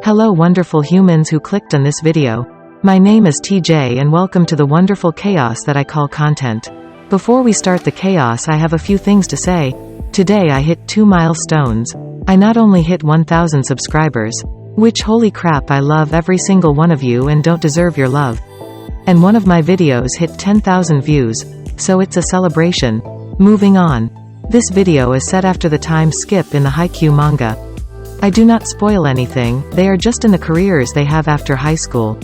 Hello wonderful humans who clicked on this video. My name is TJ and welcome to the wonderful chaos that I call content. Before we start the chaos, I have a few things to say. Today I hit 2 milestones. I not only hit 1000 subscribers, which holy crap, I love every single one of you and don't deserve your love. And one of my videos hit 10,000 views, so it's a celebration. Moving on. This video is set after the time skip in the Haikyuu manga. I do not spoil anything, they are just in the careers they have after high school.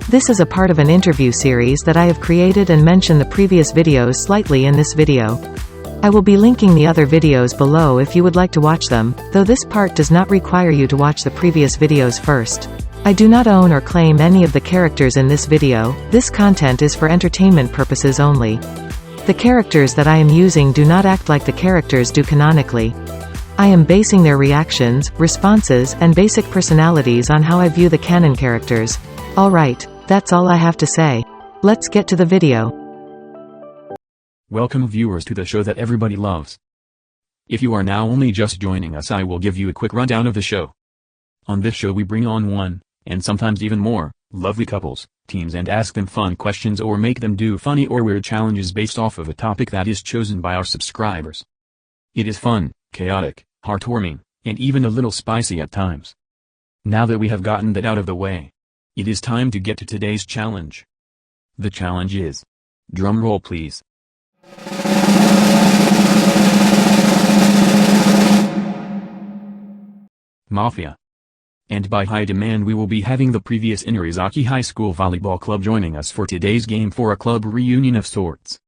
This is a part of an interview series that I have created and mention the previous videos slightly in this video. I will be linking the other videos below if you would like to watch them, though this part does not require you to watch the previous videos first. I do not own or claim any of the characters in this video, this content is for entertainment purposes only. The characters that I am using do not act like the characters do canonically. I am basing their reactions, responses, and basic personalities on how I view the canon characters. Alright, that's all I have to say. Let's get to the video. Welcome viewers to the show that everybody loves. If you are now only just joining us, I will give you a quick rundown of the show. On this show we bring on one, and sometimes even more, lovely couples, teams and ask them fun questions or make them do funny or weird challenges based off of a topic that is chosen by our subscribers. It is fun, chaotic, heartwarming, and even a little spicy at times. Now that we have gotten that out of the way, it is time to get to today's challenge. The challenge is, drum roll please. Mafia. And by high demand we will be having the previous Inarizaki High School Volleyball Club joining us for today's game for a club reunion of sorts.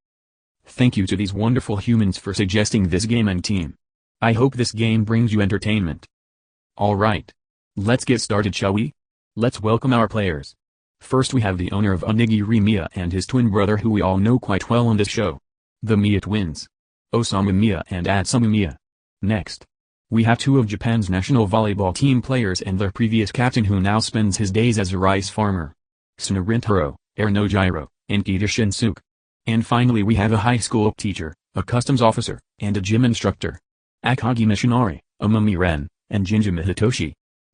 Thank you to these wonderful humans for suggesting this game and team. I hope this game brings you entertainment. Alright. Let's get started, shall we? Let's welcome our players. First we have the owner of Onigiri Mia and his twin brother who we all know quite well on this show. The Mia twins. Osamu Mia and Atsumu Mia. Next. We have two of Japan's national volleyball team players and their previous captain who now spends his days as a rice farmer. Tsunarintaro, Ernojiro, and Kita Shinsuke. And finally we have a high school teacher, a customs officer, and a gym instructor. Akagi Mishinari, Amami Ren, and Jinjima Hitoshi.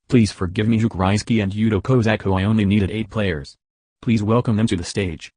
Please forgive me Jukureisuke and Yuto Kozako, I only needed 8 players. Please welcome them to the stage.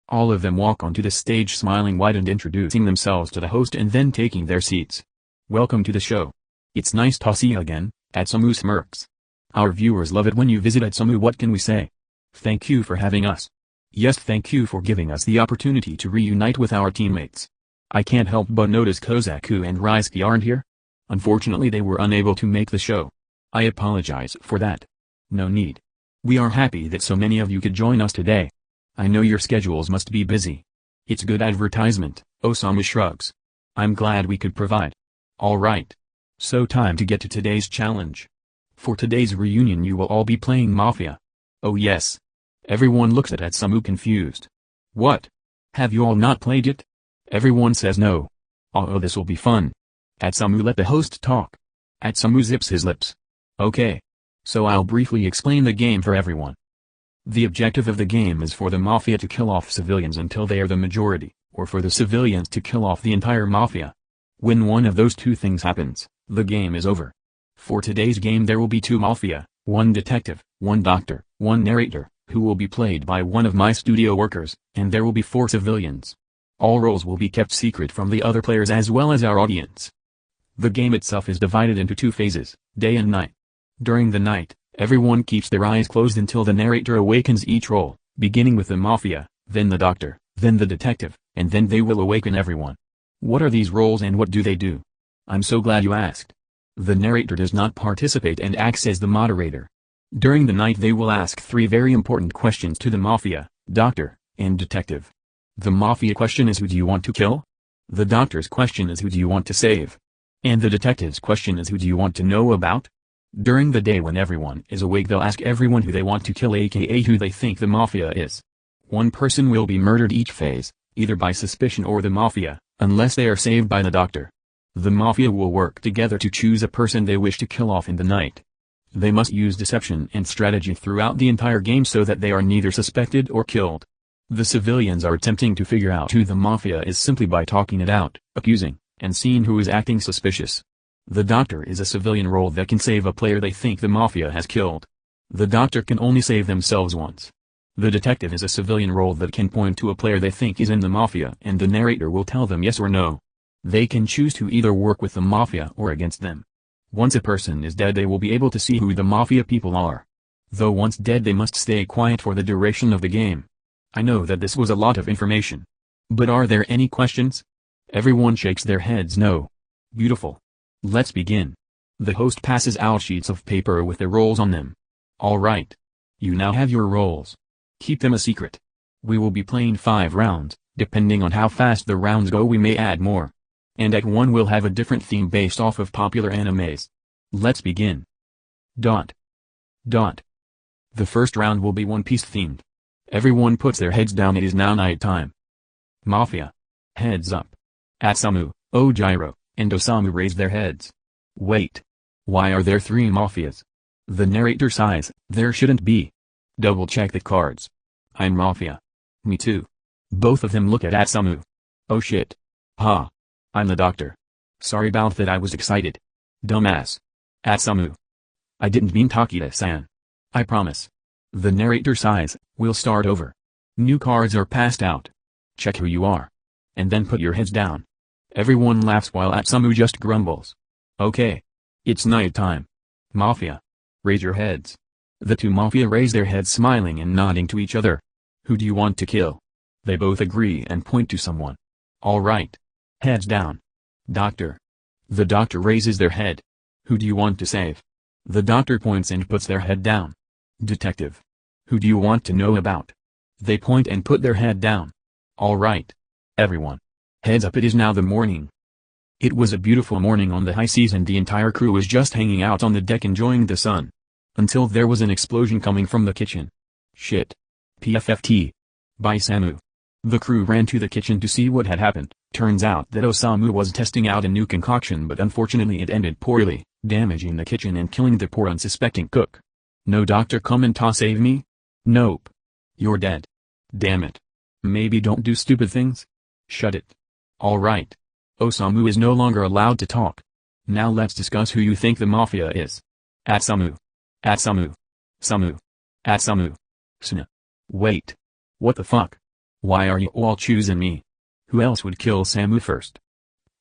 All of them walk onto the stage smiling wide and introducing themselves to the host and then taking their seats. Welcome to the show. It's nice to see you again, Atsumu smirks. Our viewers love it when you visit Atsumu. What can we say? Thank you for having us. Yes, thank you for giving us the opportunity to reunite with our teammates. I can't help but notice Kozaku and Raisuke aren't here. Unfortunately they were unable to make the show. I apologize for that. No need. We are happy that so many of you could join us today. I know your schedules must be busy. It's good advertisement, Osamu shrugs. I'm glad we could provide. Alright. So time to get to today's challenge. For today's reunion you will all be playing Mafia. Oh yes. Everyone looks at Atsumu confused. What? Have you all not played it? Everyone says no. Oh, this will be fun. Atsumu let the host talk. Atsumu zips his lips. Okay. So I'll briefly explain the game for everyone. The objective of the game is for the Mafia to kill off civilians until they are the majority, or for the civilians to kill off the entire Mafia. When one of those two things happens, the game is over. For today's game there will be 2 Mafia, 1 detective, 1 doctor, 1 narrator, who will be played by one of my studio workers, and there will be 4 civilians. All roles will be kept secret from the other players as well as our audience. The game itself is divided into 2 phases, day and night. During the night, everyone keeps their eyes closed until the narrator awakens each role, beginning with the Mafia, then the doctor, then the detective, and then they will awaken everyone. What are these roles and what do they do? I'm so glad you asked. The narrator does not participate and acts as the moderator. During the night they will ask 3 very important questions to the Mafia, doctor, and detective. The Mafia question is who do you want to kill? The doctor's question is who do you want to save? And the detective's question is who do you want to know about? During the day when everyone is awake they'll ask everyone who they want to kill, aka who they think the Mafia is. 1 person will be murdered each phase, either by suspicion or the Mafia, unless they are saved by the doctor. The Mafia will work together to choose a person they wish to kill off in the night. They must use deception and strategy throughout the entire game so that they are neither suspected or killed. The civilians are attempting to figure out who the Mafia is simply by talking it out, accusing, and seeing who is acting suspicious. The doctor is a civilian role that can save a player they think the Mafia has killed. The doctor can only save themselves once. The detective is a civilian role that can point to a player they think is in the Mafia and the narrator will tell them yes or no. They can choose to either work with the Mafia or against them. Once a person is dead they will be able to see who the Mafia people are. Though once dead they must stay quiet for the duration of the game. I know that this was a lot of information. But are there any questions? Everyone shakes their heads no. Beautiful. Let's begin. The host passes out sheets of paper with the roles on them. Alright. You now have your roles. Keep them a secret. We will be playing 5 rounds, depending on how fast the rounds go we may add more. And Act 1 will have a different theme based off of popular animes. Let's begin. Dot. The first round will be One Piece themed. Everyone puts their heads down, it is now night time. Mafia. Heads up. Atsumu, Ojiro, and Osamu raise their heads. Wait. Why are there 3 Mafias? The narrator sighs, there shouldn't be. Double check the cards. I'm Mafia. Me too. Both of them look at Atsumu. Oh shit. Ha. I'm the doctor. Sorry about that, I was excited. Dumbass. Atsumu. I didn't mean Takeda-san. I promise. The narrator sighs, we'll start over. New cards are passed out. Check who you are. And then put your heads down. Everyone laughs while Atsumu just grumbles. Okay. It's night time. Mafia. Raise your heads. The 2 Mafia raise their heads smiling and nodding to each other. Who do you want to kill? They both agree and point to someone. Alright. Heads down. Doctor. The doctor raises their head. Who do you want to save? The doctor points and puts their head down. Detective. Who do you want to know about? They point and put their head down. Alright. Everyone. Heads up, it is now the morning. It was a beautiful morning on the high seas and the entire crew was just hanging out on the deck enjoying the sun. Until there was an explosion coming from the kitchen. Shit. PFFT. By Samu. The crew ran to the kitchen to see what had happened. Turns out that Osamu was testing out a new concoction, but unfortunately it ended poorly, damaging the kitchen and killing the poor unsuspecting cook. No doctor, come and save me? Nope. You're dead. Damn it. Maybe don't do stupid things? Shut it. Alright. Osamu is no longer allowed to talk. Now let's discuss who you think the Mafia is. Atsumu. Atsumu. Samu. Atsumu. Sna. Wait. What the fuck? Why are you all choosing me? Who else would kill Samu first?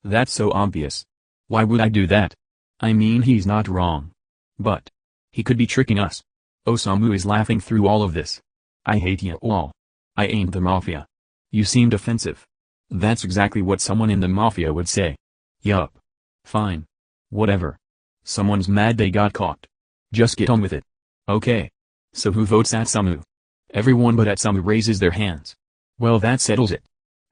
That's so obvious. Why would I do that? I mean, he's not wrong. But he could be tricking us. Osamu is laughing through all of this. I hate you all. I ain't the Mafia. You seemed offensive. That's exactly what someone in the Mafia would say. Yup. Fine. Whatever. Someone's mad they got caught. Just get on with it. Okay. So who votes Atsumu? Everyone but Atsumu raises their hands. Well, that settles it.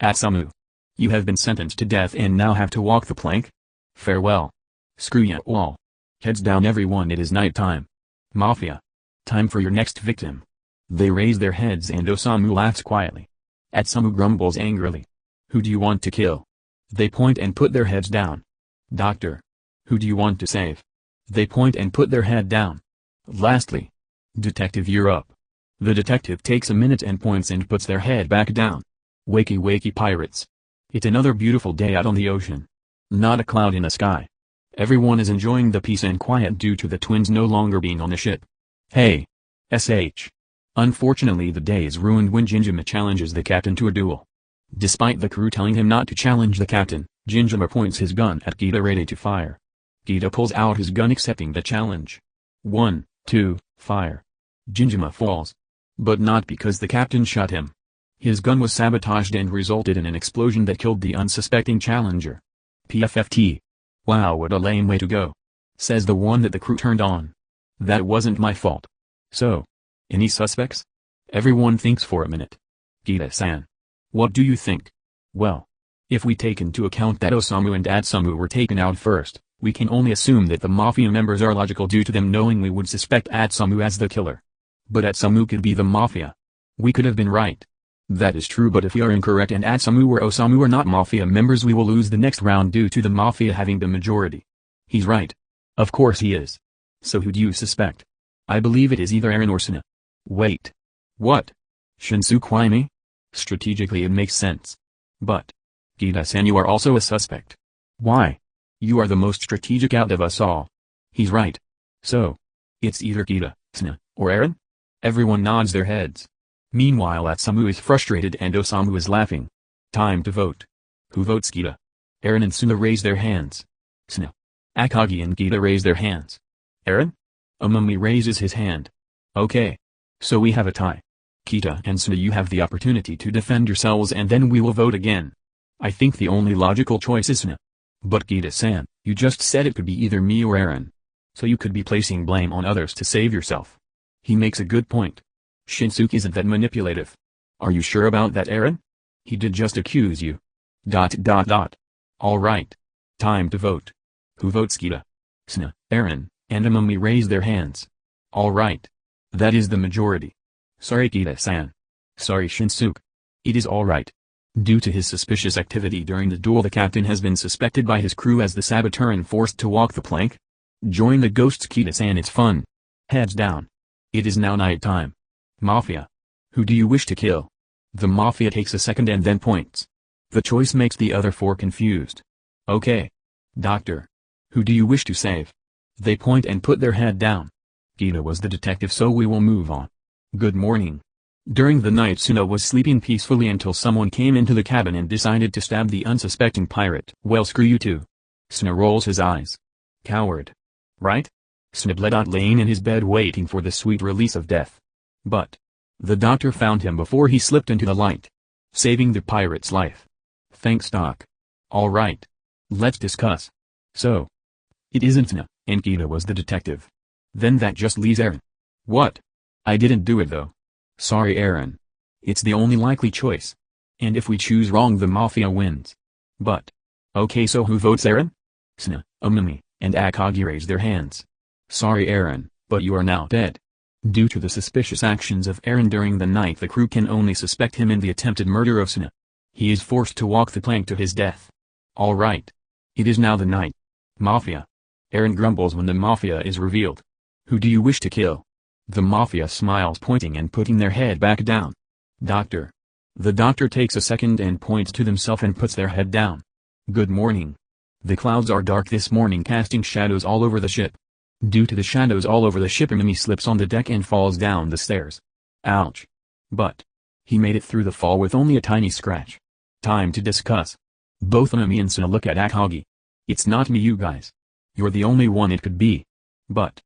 Atsumu. You have been sentenced to death and now have to walk the plank? Farewell. Screw ya all. Heads down everyone, it is night time. Mafia. Time for your next victim. They raise their heads and Osamu laughs quietly. Atsumu grumbles angrily. Who do you want to kill? They point and put their heads down. Doctor. Who do you want to save? They point and put their head down. Lastly. Detective, you're up. The detective takes a minute and points and puts their head back down. Wakey wakey pirates. It's another beautiful day out on the ocean. Not a cloud in the sky. Everyone is enjoying the peace and quiet due to the twins no longer being on the ship. Hey. SH. Unfortunately the day is ruined when Jinjima challenges the captain to a duel. Despite the crew telling him not to challenge the captain, Jinjima points his gun at Gita ready to fire. Gita pulls out his gun accepting the challenge. 1, 2, fire. Jinjima falls. But not because the captain shot him. His gun was sabotaged and resulted in an explosion that killed the unsuspecting challenger. PFFT. Wow, what a lame way to go. Says the one that the crew turned on. That wasn't my fault. So. Any suspects? Everyone thinks for a minute. Gita-san. What do you think? Well. If we take into account that Osamu and Atsumu were taken out first, we can only assume that the Mafia members are logical due to them knowing we would suspect Atsumu as the killer. But Atsumu could be the Mafia. We could have been right. That is true, but if we are incorrect and Atsumu or Osamu are not Mafia members, we will lose the next round due to the Mafia having the majority. He's right. Of course he is. So who do you suspect? I believe it is either Eren or Sana. Wait. What? Shinsu Kwaime? Strategically it makes sense. But. Gita-san, you are also a suspect. Why? You are the most strategic out of us all. He's right. So, it's either Kita, Suna, or Eren? Everyone nods their heads. Meanwhile Atsumu is frustrated and Osamu is laughing. Time to vote. Who votes Kita? Eren and Suna raise their hands. Suna. Akagi and Kita raise their hands. Eren? Amumi raises his hand. Okay. So we have a tie. Kita and Suna, you have the opportunity to defend yourselves and then we will vote again. I think the only logical choice is Suna. But Kita-san, you just said it could be either me or Eren. So you could be placing blame on others to save yourself. He makes a good point. Shinsuke isn't that manipulative. Are you sure about that, Eren? He did just accuse you. Alright. Time to vote. Who votes Kita? Suna, Eren, and Amumi raise their hands. Alright. That is the majority. Sorry Kita-san. Sorry Shinsuke. It is alright. Due to his suspicious activity during the duel, the captain has been suspected by his crew as the saboteur and forced to walk the plank. Join the ghosts Kita-san, it's fun. Heads down. It is now night time. Mafia. Who do you wish to kill? The Mafia takes a second and then points. The choice makes the other four confused. Okay. Doctor. Who do you wish to save? They point and put their head down. Kita was the detective, so we will move on. Good morning. During the night Suna was sleeping peacefully until someone came into the cabin and decided to stab the unsuspecting pirate. Well, screw you too. Suna rolls his eyes. Coward. Right? Suna bled out laying in his bed waiting for the sweet release of death. But the doctor found him before he slipped into the light, saving the pirate's life. Thanks Doc. Alright. Let's discuss. So, it isn't Suna, and Kita was the detective. Then that just leaves Eren. What? I didn't do it though. Sorry Eren. It's the only likely choice. And if we choose wrong the Mafia wins. But. Okay, so who votes Eren? Suna, Amumi, and Akagi raise their hands. Sorry Eren, but you are now dead. Due to the suspicious actions of Eren during the night, the crew can only suspect him in the attempted murder of Suna. He is forced to walk the plank to his death. Alright. It is now the night. Mafia. Eren grumbles when the Mafia is revealed. Who do you wish to kill? The Mafia smiles, pointing and putting their head back down. Doctor. The doctor takes a second and points to themselves and puts their head down. Good morning. The clouds are dark this morning, casting shadows all over the ship. Due to the shadows all over the ship, Amumi slips on the deck and falls down the stairs. Ouch. But he made it through the fall with only a tiny scratch. Time to discuss. Both Amumi and Suna look at Akagi. It's not me, you guys. You're the only one it could be. But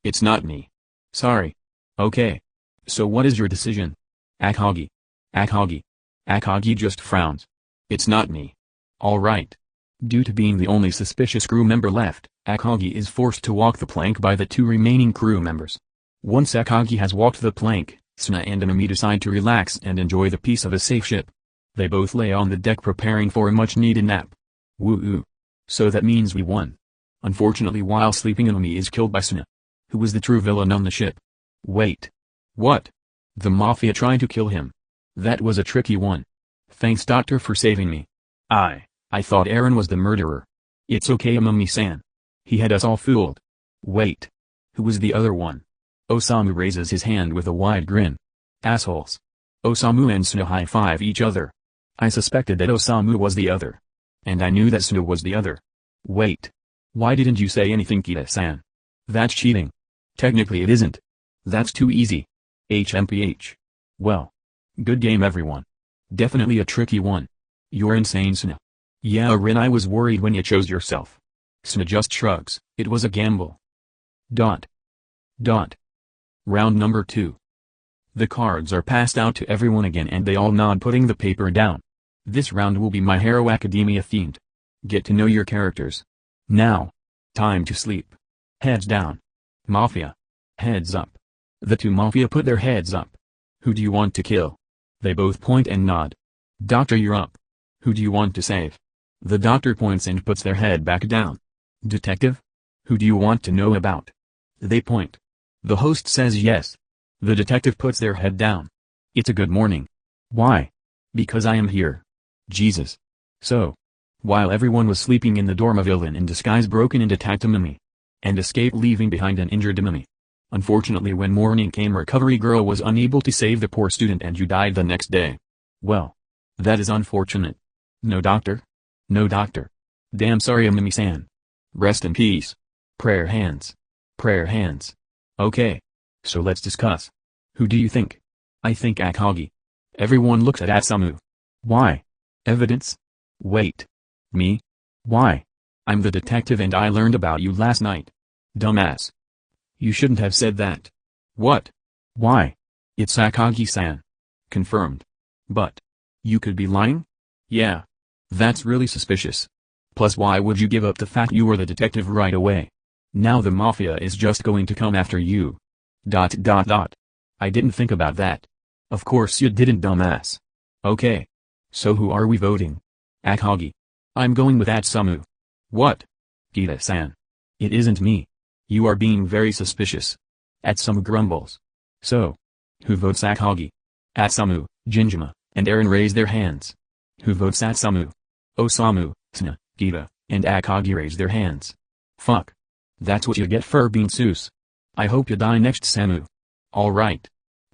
it's not me. Sorry. Okay. So what is your decision? Akagi. Akagi just frowns. It's not me. Alright. Due to being the only suspicious crew member left, Akagi is forced to walk the plank by the two remaining crew members. Once Akagi has walked the plank, Suna and Amumi decide to relax and enjoy the peace of a safe ship. They both lay on the deck preparing for a much-needed nap. Woo-oo. So that means we won. Unfortunately, while sleeping, Amumi is killed by Suna, who was the true villain on the ship. Wait. What? The Mafia tried to kill him. That was a tricky one. Thanks Doctor for saving me. I thought Eren was the murderer. It's okay Amumi-san. He had us all fooled. Wait. Who was the other one? Osamu raises his hand with a wide grin. Assholes. Osamu and Suna high-five each other. I suspected that Osamu was the other. And I knew that Suna was the other. Wait. Why didn't you say anything, Kita-san? That's cheating. Technically it isn't. That's too easy. HMPH. Well. Good game everyone. Definitely a tricky one. You're insane Suna. Yeah Eren, I was worried when you chose yourself. Suna just shrugs, it was a gamble. Round number 2. The cards are passed out to everyone again and they all nod, putting the paper down. This round will be My Hero Academia themed. Get to know your characters. Now. Time to sleep. Heads down. Mafia. Heads up. The two Mafia put their heads up. Who do you want to kill? They both point and nod. Doctor, you're up. Who do you want to save? The doctor points and puts their head back down. Detective? Who do you want to know about? They point. The host says yes. The detective puts their head down. It's a good morning. Why? Because I am here. Jesus. So. While everyone was sleeping in the dorm, a villain in disguise broke in and attacked Amumi. And escaped, leaving behind an injured Amumi. Unfortunately, when morning came, Recovery Girl was unable to save the poor student and you died the next day. Well. That is unfortunate. No doctor? No doctor. Damn sorry Amimi-san. Rest in peace. Prayer hands. Prayer hands. Okay. So let's discuss. Who do you think? I think Akagi. Everyone looks at Atsumu. Why? Evidence? Wait. Me? Why? I'm the detective and I learned about you last night. Dumbass. You shouldn't have said that. What? Why? It's Akagi-san. Confirmed. But. You could be lying? Yeah. That's really suspicious. Plus why would you give up the fact you were the detective right away? Now the Mafia is just going to come after you. ... I didn't think about that. Of course you didn't, dumbass. Okay. So who are we voting? Akagi. I'm going with Atsumu. What? Gita-san. It isn't me. You are being very suspicious. Atsumu grumbles. So. Who votes Akagi? Atsumu, Jinjima, and Eren raise their hands. Who votes Atsumu? Osamu, Sna, Gita, and Akagi raise their hands. Fuck. That's what you get for being Seuss. I hope you die next, Samu. Alright.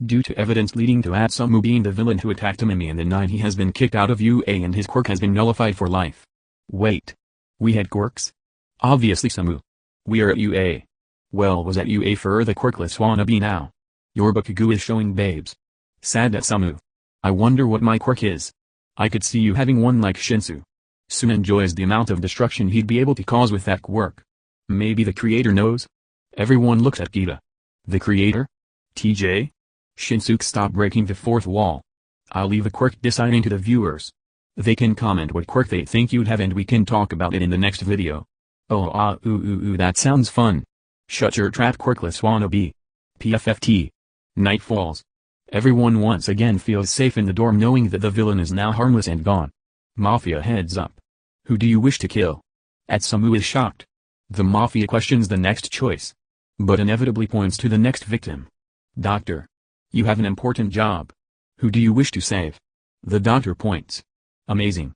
Due to evidence leading to Atsumu being the villain who attacked Amimi in the night, he has been kicked out of UA and his quirk has been nullified for life. Wait. We had quirks? Obviously, Samu. We are at UA. Well, was at UA for the quirkless wannabe now. Your Bakugu is showing babes. Sad Atsumu. I wonder what my quirk is. I could see you having one like Shinsu. Sun enjoys the amount of destruction he'd be able to cause with that quirk. Maybe the creator knows? Everyone looks at Gita. The creator? TJ? Shinsuke, stop breaking the fourth wall. I'll leave a quirk deciding to the viewers. They can comment what quirk they think you'd have and we can talk about it in the next video. Oh that sounds fun. Shut your trap, quirkless wannabe. PFFT. Night falls. Everyone once again feels safe in the dorm knowing that the villain is now harmless and gone. Mafia heads up. Who do you wish to kill? Atsumu is shocked. The Mafia questions the next choice. But inevitably points to the next victim. Doctor. You have an important job. Who do you wish to save? The doctor points. Amazing.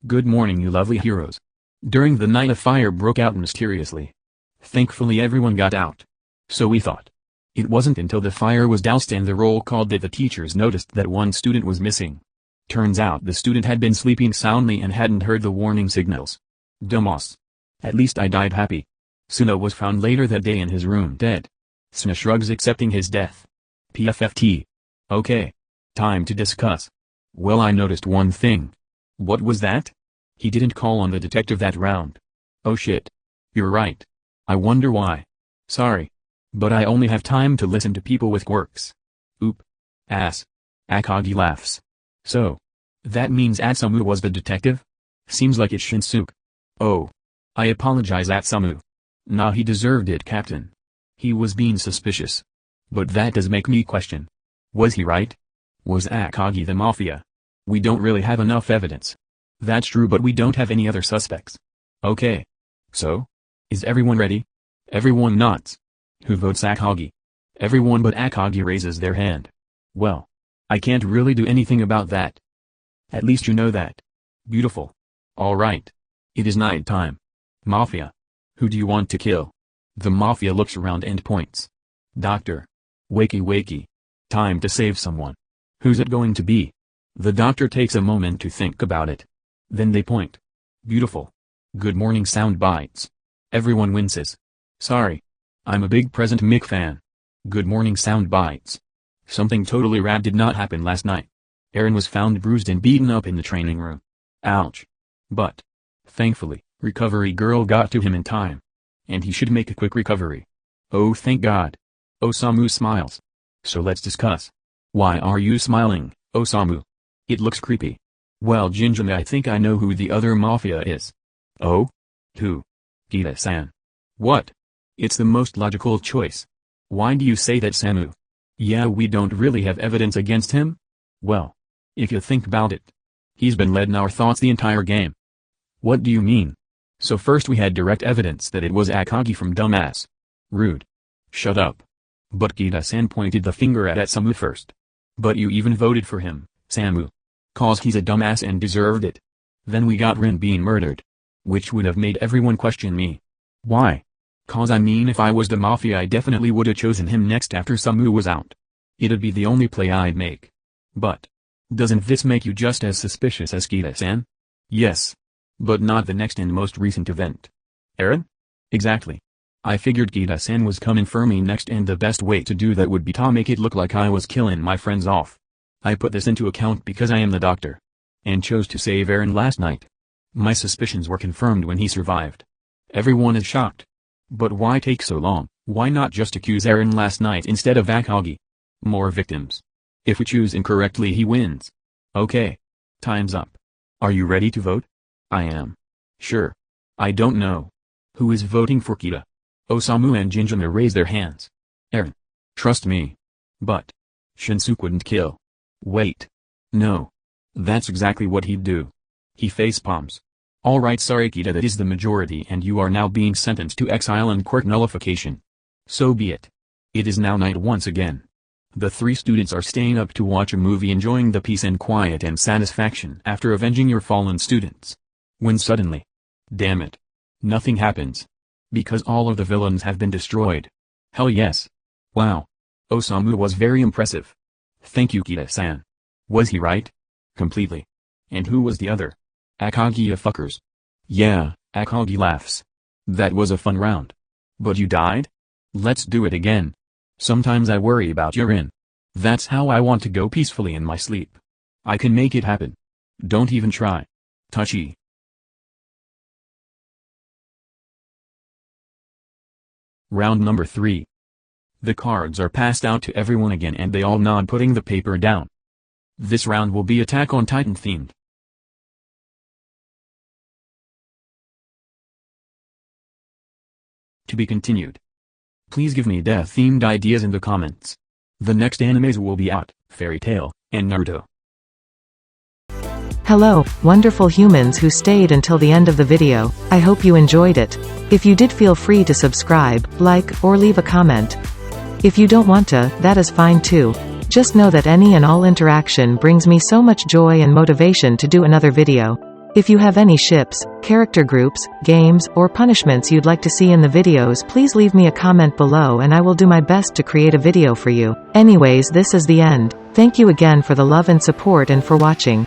Good morning, you lovely heroes. During the night a fire broke out mysteriously. Thankfully everyone got out. So we thought. It wasn't until the fire was doused and the roll called that the teachers noticed that one student was missing. Turns out the student had been sleeping soundly and hadn't heard the warning signals. Dumbass. At least I died happy. Suna was found later that day in his room dead. Suna shrugs, accepting his death. PFFT. Okay. Time to discuss. Well, I noticed one thing. What was that? He didn't call on the detective that round. Oh shit. You're right. I wonder why. Sorry. But I only have time to listen to people with quirks. Oop. Ass. Akagi laughs. So. That means Atsumu was the detective? Seems like it's Shinsuke. Oh. I apologize, Atsumu. Nah, he deserved it, Captain. He was being suspicious. But that does make me question. Was he right? Was Akagi the Mafia? We don't really have enough evidence. That's true, but we don't have any other suspects. Okay. So? Is everyone ready? Everyone nods. Who votes Akagi? Everyone but Akagi raises their hand. Well. I can't really do anything about that. At least you know that. Beautiful. Alright. It is night time. Mafia. Who do you want to kill? The Mafia looks around and points. Doctor. Wakey wakey. Time to save someone. Who's it going to be? The doctor takes a moment to think about it. Then they point. Beautiful. Good morning sound bites. Everyone winces. Sorry. I'm a big Present Mic fan. Good morning sound bites. Something totally rad did not happen last night. Eren was found bruised and beaten up in the training room. Ouch. But. Thankfully, recovery girl got to him in time. And he should make a quick recovery. Oh, thank God. Osamu smiles. So let's discuss. Why are you smiling, Osamu? It looks creepy. Well, Jinjin, I think I know who the other Mafia is. Oh? Who? Gita-san. What? It's the most logical choice. Why do you say that, Samu? Yeah, we don't really have evidence against him? Well. If you think about it. He's been led in our thoughts the entire game. What do you mean? So first we had direct evidence that it was Akagi from Dumbass. Rude. Shut up. But Gita-san pointed the finger at Atsumu first. But you even voted for him, Samu. Cause he's a dumbass and deserved it. Then we got Rin being murdered. Which would have made everyone question me. Why? Cause I mean, if I was the Mafia I definitely would've chosen him next after Samu was out. It'd be the only play I'd make. But. Doesn't this make you just as suspicious as Gita-san? Yes. But not the next and most recent event. Eren? Exactly. I figured Kita-san was coming for me next, and the best way to do that would be to make it look like I was killing my friends off. I put this into account because I am the doctor. And chose to save Eren last night. My suspicions were confirmed when he survived. Everyone is shocked. But why take so long? Why not just accuse Eren last night instead of Akagi? More victims. If we choose incorrectly, he wins. Okay. Time's up. Are you ready to vote? I am. Sure. I don't know. Who is voting for Kita? Osamu and Jinjin raise their hands. Eren. Trust me. But Shinsuke wouldn't kill. Wait. No. That's exactly what he'd do. He facepalms. Alright, sorry Kita, that is the majority and you are now being sentenced to exile and court nullification. So be it. It is now night once again. The three students are staying up to watch a movie, enjoying the peace and quiet and satisfaction after avenging your fallen students. When suddenly, damn it, nothing happens. Because all of the villains have been destroyed. Hell yes. Wow. Osamu was very impressive. Thank you Kita-san. Was he right? Completely. And who was the other? Akagi, fuckers. Yeah, Akagi laughs. That was a fun round. But you died? Let's do it again. Sometimes I worry about Eren. That's how I want to go peacefully in my sleep. I can make it happen. Don't even try. Touchy. Round number 3. The cards are passed out to everyone again and they all nod, putting the paper down. This round will be Attack on Titan themed. To be continued. Please give me death-themed ideas in the comments. The next animes will be out, Fairy Tail, and Naruto. Hello, wonderful humans who stayed until the end of the video. I hope you enjoyed it. If you did, feel free to subscribe, like, or leave a comment. If you don't want to, that is fine too. Just know that any and all interaction brings me so much joy and motivation to do another video. If you have any ships, character groups, games, or punishments you'd like to see in the videos, please leave me a comment below and I will do my best to create a video for you. Anyways, this is the end. Thank you again for the love and support and for watching.